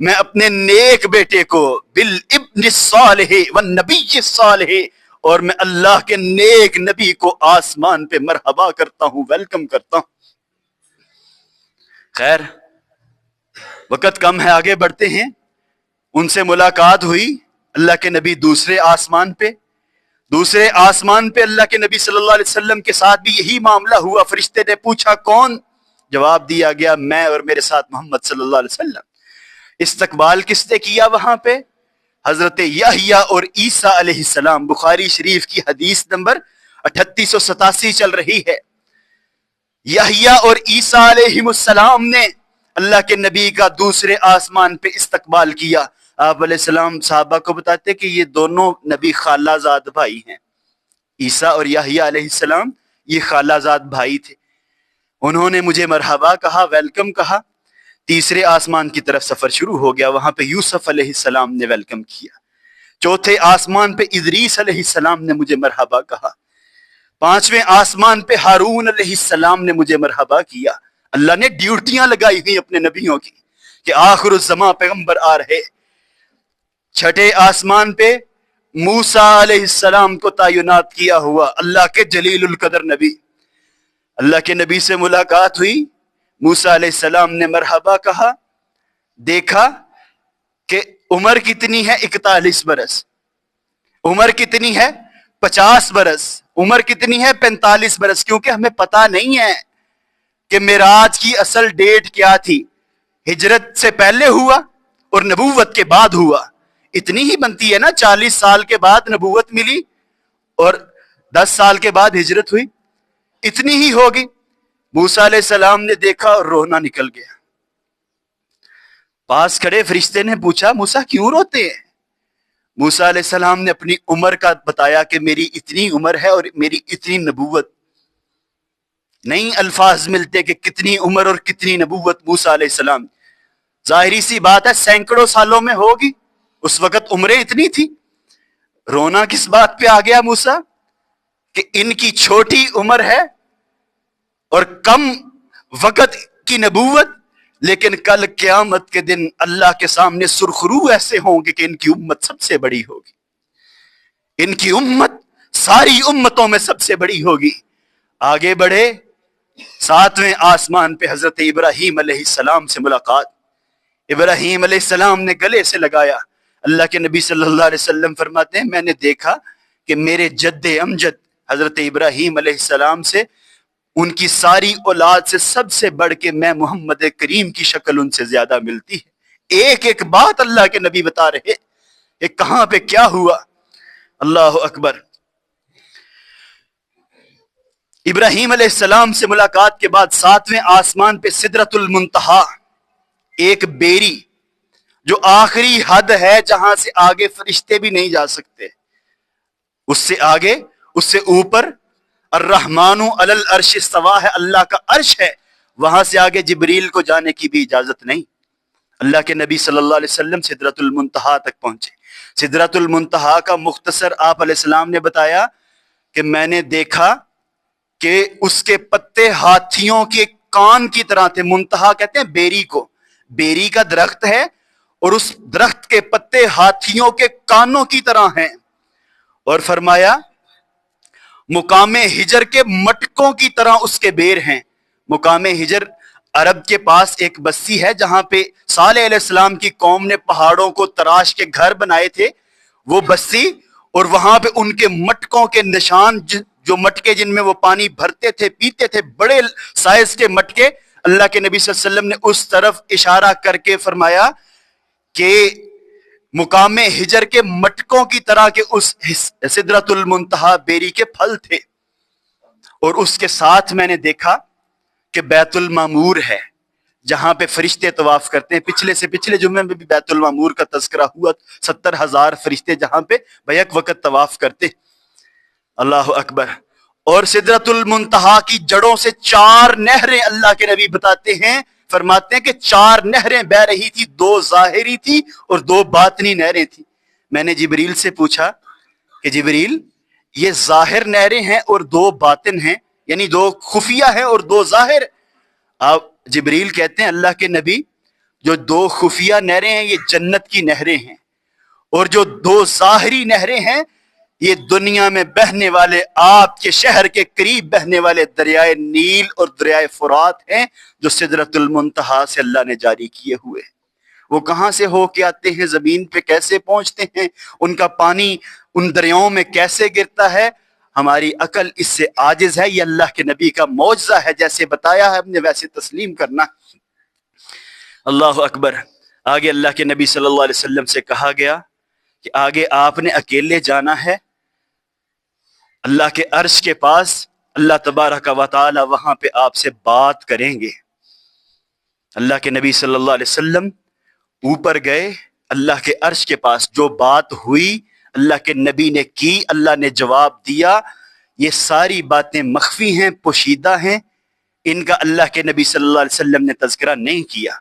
میں اپنے نیک بیٹے کو بالابن الصالح والنبی الصالح، اور میں اللہ کے نیک نبی کو آسمان پہ مرحبا کرتا ہوں، ویلکم کرتا ہوں۔ خیر وقت کم ہے، آگے بڑھتے ہیں۔ ان سے ملاقات ہوئی، اللہ کے نبی دوسرے آسمان پہ اللہ کے نبی صلی اللہ علیہ وسلم کے ساتھ بھی یہی معاملہ ہوا۔ فرشتے نے پوچھا کون؟ جواب دیا گیا میں اور میرے ساتھ محمد صلی اللہ علیہ وسلم۔ استقبال کس نے کیا وہاں پہ؟ حضرت یحییٰ اور عیسیٰ علیہ السلام۔ بخاری شریف کی حدیث نمبر 3887 چل رہی ہے۔ یحییٰ اور عیسیٰ علیہ السلام نے اللہ کے نبی کا دوسرے آسمان پہ استقبال کیا۔ آپ علیہ السلام صحابہ کو بتاتے کہ یہ دونوں نبی خالہ زاد بھائی ہیں، عیسیٰ اور یحییٰ علیہ السلام یہ خالہ زاد بھائی تھے۔ انہوں نے مجھے مرحبا کہا، ویلکم کہا۔ تیسرے آسمان کی طرف سفر شروع ہو گیا، وہاں پہ یوسف علیہ السلام نے ویلکم کیا۔ چوتھے آسمان پہ ادریس علیہ السلام نے مجھے مرحبا کہا۔ پانچویں آسمان پہ ہارون علیہ السلام نے مجھے مرحبا کیا۔ اللہ نے ڈیوٹیاں لگائی ہوئی اپنے نبیوں کی کہ آخر الزمان پیغمبر آ رہے۔ چھٹے آسمان پہ موسیٰ علیہ السلام کو تعینات کیا ہوا، اللہ کے جلیل القدر نبی۔ اللہ کے نبی سے ملاقات ہوئی، موسیٰ علیہ السلام نے مرحبا کہا، دیکھا کہ عمر کتنی ہے؟ 41 برس۔ عمر کتنی ہے؟ 50 برس۔ عمر کتنی ہے؟ 45 برس۔ کیونکہ ہمیں پتہ نہیں ہے کہ معراج کی اصل ڈیٹ کیا تھی، ہجرت سے پہلے ہوا اور نبوت کے بعد ہوا، اتنی ہی بنتی ہے نا۔ 40 سال کے بعد نبوت ملی اور 10 سال کے بعد ہجرت ہوئی، اتنی ہی ہوگی۔ موسیٰ علیہ السلام نے دیکھا اور رونا نکل گیا۔ پاس کھڑے فرشتے نے پوچھا موسیٰ کیوں روتے ہیں؟ موسیٰ علیہ السلام نے اپنی عمر کا بتایا کہ میری اتنی عمر ہے اور میری اتنی نبوت۔ نہیں الفاظ ملتے کہ کتنی عمر اور کتنی نبوت موسیٰ علیہ السلام۔ ظاہری سی بات ہے سینکڑوں سالوں میں ہوگی، اس وقت عمریں اتنی تھی۔ رونا کس بات پہ آ گیا موسیٰ؟ کہ ان کی چھوٹی عمر ہے اور کم وقت کی نبوت، لیکن کل قیامت کے دن اللہ کے سامنے سرخرو ایسے ہوں گے کہ ان کی امت سب سے بڑی ہوگی، ان کی امت ساری امتوں میں سب سے بڑی ہوگی۔ آگے بڑھے، 7ویں آسمان پہ حضرت ابراہیم علیہ السلام سے ملاقات۔ ابراہیم علیہ السلام نے گلے سے لگایا۔ اللہ کے نبی صلی اللہ علیہ وسلم فرماتے ہیں میں نے دیکھا کہ میرے جد امجد حضرت ابراہیم علیہ السلام سے، ان کی ساری اولاد سے سب سے بڑھ کے میں محمد کریم کی شکل ان سے زیادہ ملتی ہے۔ ایک ایک بات اللہ کے نبی بتا رہے کہ کہاں پہ کیا ہوا۔ اللہ اکبر۔ ابراہیم علیہ السلام سے ملاقات کے بعد 7ویں آسمان پہ سدرۃ المنتہا، ایک بیری جو آخری حد ہے جہاں سے آگے فرشتے بھی نہیں جا سکتے، اس سے آگے، اس سے اوپر الرحمن علی العرش استویٰ ہے، اللہ کا عرش ہے، وہاں سے آگے جبریل کو جانے کی بھی اجازت نہیں۔ اللہ کے نبی صلی اللہ علیہ وسلم سدرۃ المنتہا تک پہنچے۔ سدرۃ المنتہا کا مختصر آپ علیہ السلام نے بتایا کہ میں نے دیکھا کہ اس کے پتے ہاتھیوں کے کان کی طرح تھے۔ منتہا کہتے ہیں بیری کو، بیری کا درخت ہے اور اس درخت کے پتے ہاتھیوں کے کانوں کی طرح ہیں۔ اور فرمایا مقام ہجر کے مٹکوں کی طرح اس کے بیر ہیں۔ مقام ہجر عرب کے پاس ایک بستی ہے جہاں پہ صالح علیہ السلام کی قوم نے پہاڑوں کو تراش کے گھر بنائے تھے، وہ بستی، اور وہاں پہ ان کے مٹکوں کے نشان، جو مٹکے جن میں وہ پانی بھرتے تھے پیتے تھے، بڑے سائز کے مٹکے، اللہ کے نبی صلی اللہ علیہ وسلم نے اس طرف اشارہ کر کے فرمایا کہ مقام ہجر کے مٹکوں کی طرح کے اس سدرۃ المنتہا بیری کے پھل تھے۔ اور اس کے ساتھ میں نے دیکھا کہ بیت المعمور ہے جہاں پہ فرشتے طواف کرتے ہیں۔ پچھلے سے پچھلے جمعے میں بھی بیت المعمور کا تذکرہ ہوا، 70,000 فرشتے جہاں پہ بیک وقت طواف کرتے۔ اللہ اکبر۔ اور سدرۃ المنتہا کی جڑوں سے 4 نہریں اللہ کے نبی بتاتے ہیں، فرماتے ہیں کہ 4 نہریں بہ رہی تھی، 2 ظاہری تھی اور 2 باطنی نہریں تھی۔ میں نے جبریل سے پوچھا کہ جبریل یہ ظاہر نہریں ہیں اور 2 باطن ہیں، یعنی 2 خفیہ ہیں اور 2 ظاہر؟ آپ جبریل کہتے ہیں اللہ کے نبی جو دو خفیہ نہریں ہیں یہ جنت کی نہریں ہیں، اور جو دو ظاہری نہریں ہیں یہ دنیا میں بہنے والے، آپ کے شہر کے قریب بہنے والے دریائے نیل اور دریائے فرات ہیں، جو سدرۃ المنتہا سے اللہ نے جاری کیے ہوئے۔ وہ کہاں سے ہو کے آتے ہیں، زمین پہ کیسے پہنچتے ہیں، ان کا پانی ان دریاؤں میں کیسے گرتا ہے، ہماری عقل اس سے عاجز ہے۔ یہ اللہ کے نبی کا معجزہ ہے، جیسے بتایا ہے ہم نے ویسے تسلیم کرنا۔ اللہ اکبر۔ آگے اللہ کے نبی صلی اللہ علیہ وسلم سے کہا گیا کہ آگے آپ نے اکیلے جانا ہے اللہ کے عرش کے پاس، اللہ تبارک و تعالی وہاں پہ آپ سے بات کریں گے۔ اللہ کے نبی صلی اللہ علیہ وسلم اوپر گئے اللہ کے عرش کے پاس، جو بات ہوئی اللہ کے نبی نے کی، اللہ نے جواب دیا۔ یہ ساری باتیں مخفی ہیں، پوشیدہ ہیں، ان کا اللہ کے نبی صلی اللہ علیہ وسلم نے تذکرہ نہیں کیا۔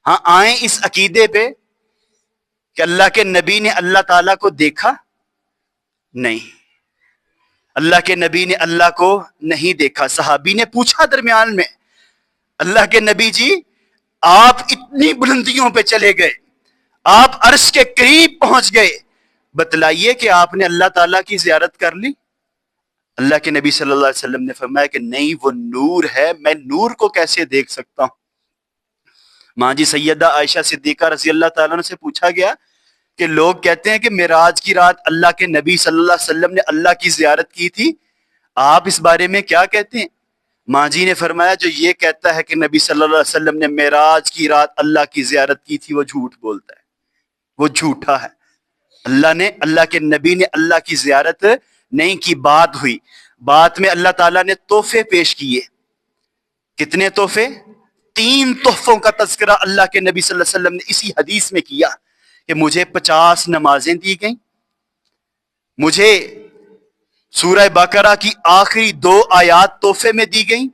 ہاں آئیں اس عقیدے پہ کہ اللہ کے نبی نے اللہ تعالیٰ کو دیکھا؟ نہیں، اللہ کے نبی نے اللہ کو نہیں دیکھا۔ صحابی نے پوچھا درمیان میں، اللہ کے نبی جی آپ اتنی بلندیوں پہ چلے گئے، آپ عرش کے قریب پہنچ گئے، بتلائیے کہ آپ نے اللہ تعالیٰ کی زیارت کر لی؟ اللہ کے نبی صلی اللہ علیہ وسلم نے فرمایا کہ نہیں، وہ نور ہے، میں نور کو کیسے دیکھ سکتا ہوں؟ ماں جی سیدہ عائشہ صدیقہ رضی اللہ تعالیٰ عنہ سے پوچھا گیا کہ لوگ کہتے ہیں کہ معراج کی رات اللہ کے نبی صلی اللہ علیہ وسلم نے اللہ کی زیارت کی تھی، آپ اس بارے میں کیا کہتے ہیں؟ ماں جی نے فرمایا جو یہ کہتا ہے کہ نبی صلی اللہ علیہ وسلم نے معراج کی رات اللہ کی زیارت کی تھی وہ جھوٹ بولتا ہے، وہ جھوٹا ہے۔ اللہ کے نبی نے اللہ کی زیارت نہیں کی، بات ہوئی، بات میں اللہ تعالیٰ نے تحفے پیش کیے۔ کتنے تحفے؟ 3 تحفوں کا تذکرہ اللہ کے نبی صلی اللہ علیہ وسلم نے اسی حدیث میں کیا کہ مجھے 50 نمازیں دی گئیں، مجھے سورہ بقرہ کی آخری 2 آیات تحفے میں دی گئیں،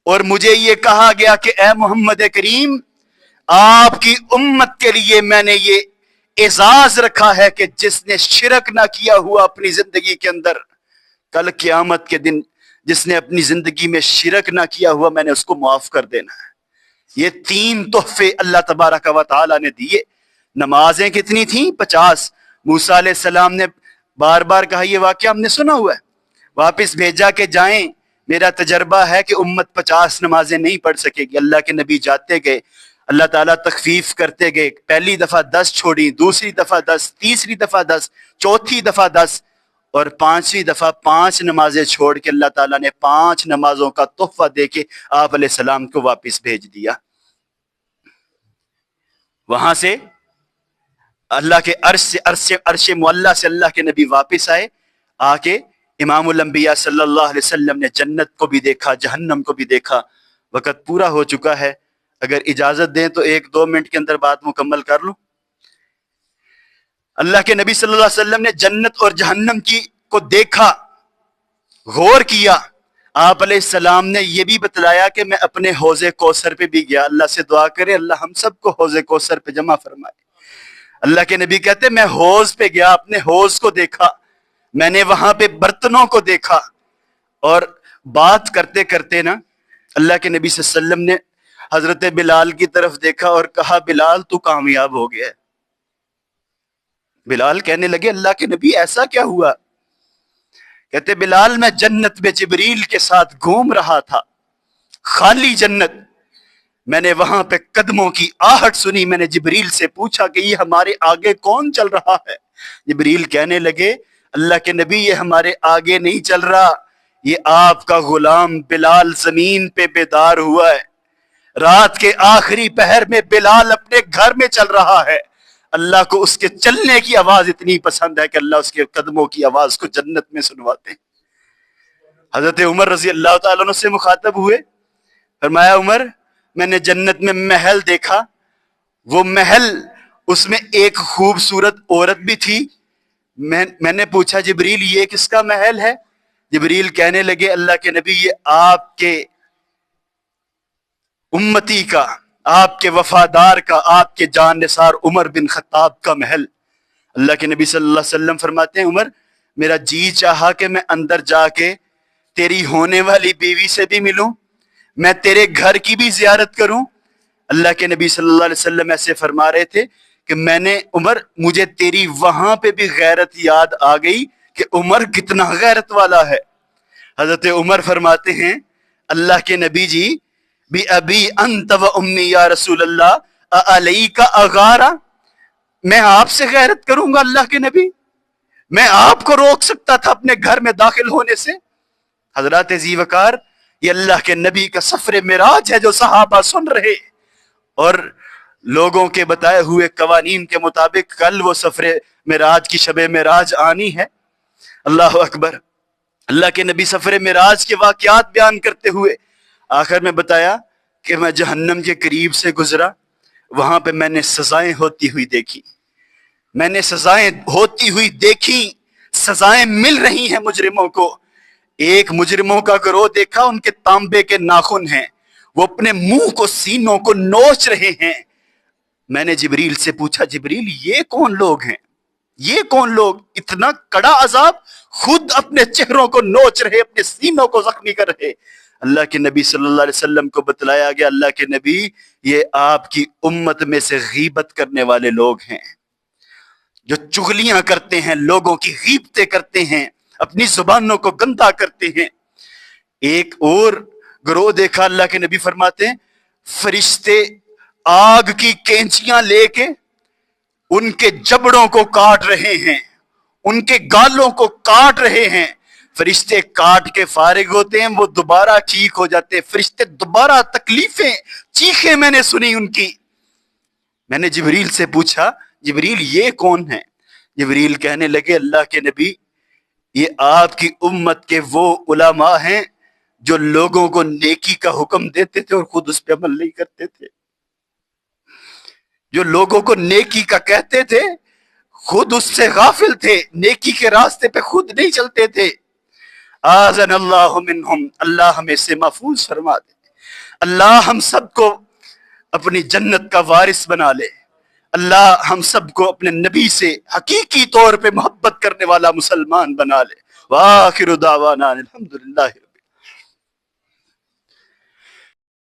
اور مجھے یہ کہا گیا کہ اے محمد کریم آپ کی امت کے لیے میں نے یہ اعزاز رکھا ہے کہ جس نے شرک نہ کیا ہوا اپنی زندگی کے اندر، کل قیامت کے دن جس نے اپنی زندگی میں شرک نہ کیا ہوا میں نے اس کو معاف کر دینا ہے۔ یہ 3 تحفے اللہ تبارک و تعالی نے دیے۔ نمازیں کتنی تھیں؟ 50۔ موسیٰ علیہ السلام نے بار بار کہا، یہ واقعہ ہم نے سنا ہوا ہے، واپس بھیجا کہ جائیں، میرا تجربہ ہے کہ امت 50 نمازیں نہیں پڑھ سکے گی۔ اللہ کے نبی جاتے گئے، اللہ تعالیٰ تخفیف کرتے گئے، پہلی دفعہ 10 چھوڑی، دوسری دفعہ 10، تیسری دفعہ 10، چوتھی دفعہ 10، اور 5ویں دفعہ 5 نمازیں چھوڑ کے اللہ تعالیٰ نے 5 نمازوں کا تحفہ دے کے آپ علیہ السلام کو واپس بھیج دیا۔ وہاں سے اللہ کے عرش معلیٰ سے اللہ کے نبی واپس آئے، آ کے امام الانبیاء صلی اللہ علیہ وسلم نے جنت کو بھی دیکھا، جہنم کو بھی دیکھا۔ وقت پورا ہو چکا ہے، اگر اجازت دیں تو 1-2 منٹ کے اندر بات مکمل کر لوں۔ اللہ کے نبی صلی اللہ علیہ وسلم نے جنت اور جہنم کو دیکھا، غور کیا۔ آپ علیہ السلام نے یہ بھی بتلایا کہ میں اپنے حوض کوثر پہ بھی گیا، اللہ سے دعا کرے اللہ ہم سب کو حوض کوثر پہ جمع فرمائے۔ اللہ کے نبی کہتے میں حوض پہ گیا، اپنے حوض کو دیکھا، میں نے وہاں پہ برتنوں کو دیکھا، اور بات کرتے کرتے نا اللہ کے نبی صلی اللہ علیہ وسلم نے حضرت بلال کی طرف دیکھا اور کہا بلال تو کامیاب ہو گیا ہے۔ بلال کہنے لگے اللہ کے نبی ایسا کیا ہوا؟ کہتے بلال میں جنت میں جبریل کے ساتھ گھوم رہا تھا، خالی جنت، میں نے وہاں پہ قدموں کی آہٹ سنی، میں نے جبریل سے پوچھا کہ یہ ہمارے آگے کون چل رہا ہے؟ جبریل کہنے لگے اللہ کے نبی یہ ہمارے آگے نہیں چل رہا، یہ آپ کا غلام بلال زمین پہ بیدار ہوا ہے، رات کے آخری پہر میں بلال اپنے گھر میں چل رہا ہے، اللہ کو اس کے چلنے کی آواز اتنی پسند ہے کہ اللہ اس کے قدموں کی آواز کو جنت میں سنواتے ہیں۔ حضرت عمر رضی اللہ تعالیٰ عنہ سے مخاطب ہوئے، فرمایا عمر میں نے جنت میں محل دیکھا، وہ محل اس میں ایک خوبصورت عورت بھی تھی، میں نے پوچھا جبریل یہ کس کا محل ہے؟ جبریل کہنے لگے اللہ کے نبی یہ آپ کے امتی کا، آپ کے وفادار کا، آپ کے جان نثار عمر بن خطاب کا محل۔ اللہ کے نبی صلی اللہ علیہ وسلم فرماتے ہیں عمر میرا جی چاہا کہ میں اندر جا کے تیری ہونے والی بیوی سے بھی ملوں، میں تیرے گھر کی بھی زیارت کروں، اللہ کے نبی صلی اللہ علیہ وسلم ایسے فرما رہے تھے کہ میں نے عمر، مجھے تیری وہاں پہ بھی غیرت یاد آ گئی کہ عمر کتنا غیرت والا ہے۔ حضرت عمر فرماتے ہیں اللہ کے نبی جی، بھی ابی انت و امی یا رسول اللہ علیک اغارا، میں آپ سے غیرت کروں گا اللہ کے نبی؟ میں آپ کو روک سکتا تھا اپنے گھر میں داخل ہونے سے؟ حضرات ذی وقار، یہ اللہ کے نبی کا سفر معراج ہے جو صحابہ سن رہے، اور لوگوں کے بتائے ہوئے قوانین کے مطابق کل وہ سفر معراج کی شب معراج آنی ہے۔ اللہ اکبر۔ اللہ کے نبی سفر معراج کے واقعات بیان کرتے ہوئے آخر میں بتایا کہ میں جہنم کے قریب سے گزرا، وہاں پہ میں نے سزائیں ہوتی ہوئی دیکھی، میں نے سزائیں ہوتی ہوئی دیکھی، سزائیں مل رہی ہیں مجرموں کو۔ ایک مجرموں کا گروہ دیکھا، ان کے تانبے کے ناخن ہیں، وہ اپنے منہ کو، سینوں کو نوچ رہے ہیں۔ میں نے جبریل سے پوچھا، جبریل یہ کون لوگ ہیں؟ یہ کون لوگ اتنا کڑا عذاب، خود اپنے چہروں کو نوچ رہے، اپنے سینوں کو زخمی کر رہے؟ اللہ کے نبی صلی اللہ علیہ وسلم کو بتلایا گیا، اللہ کے نبی یہ آپ کی امت میں سے غیبت کرنے والے لوگ ہیں، جو چغلیاں کرتے ہیں، لوگوں کی غیبتیں کرتے ہیں، اپنی زبانوں کو گندا کرتے ہیں۔ ایک اور گروہ دیکھا، اللہ کے نبی فرماتے ہیں فرشتے آگ کی کینچیاں لے کے ان کے جبڑوں کو کاٹ رہے ہیں، ان کے گالوں کو کاٹ رہے ہیں۔ فرشتے کاٹ کے فارغ ہوتے ہیں، وہ دوبارہ ٹھیک ہو جاتے ہیں، فرشتے دوبارہ تکلیفیں، چیخیں میں نے سنی ان کی۔ میں نے جبریل سے پوچھا، جبریل یہ کون ہیں؟ جبریل کہنے لگے اللہ کے نبی یہ آپ کی امت کے وہ علماء ہیں جو لوگوں کو نیکی کا حکم دیتے تھے اور خود اس پہ عمل نہیں کرتے تھے، جو لوگوں کو نیکی کا کہتے تھے خود اس سے غافل تھے، نیکی کے راستے پہ خود نہیں چلتے تھے۔ آذن اللہ منہم، اللہ ہمیں سے محفوظ فرما دے، اللہ ہم سب کو اپنی جنت کا وارث بنا لے، اللہ ہم سب کو اپنے نبی سے حقیقی طور پہ محبت کرنے والا مسلمان بنا لے۔ وآخر دعوانا الحمدللہ۔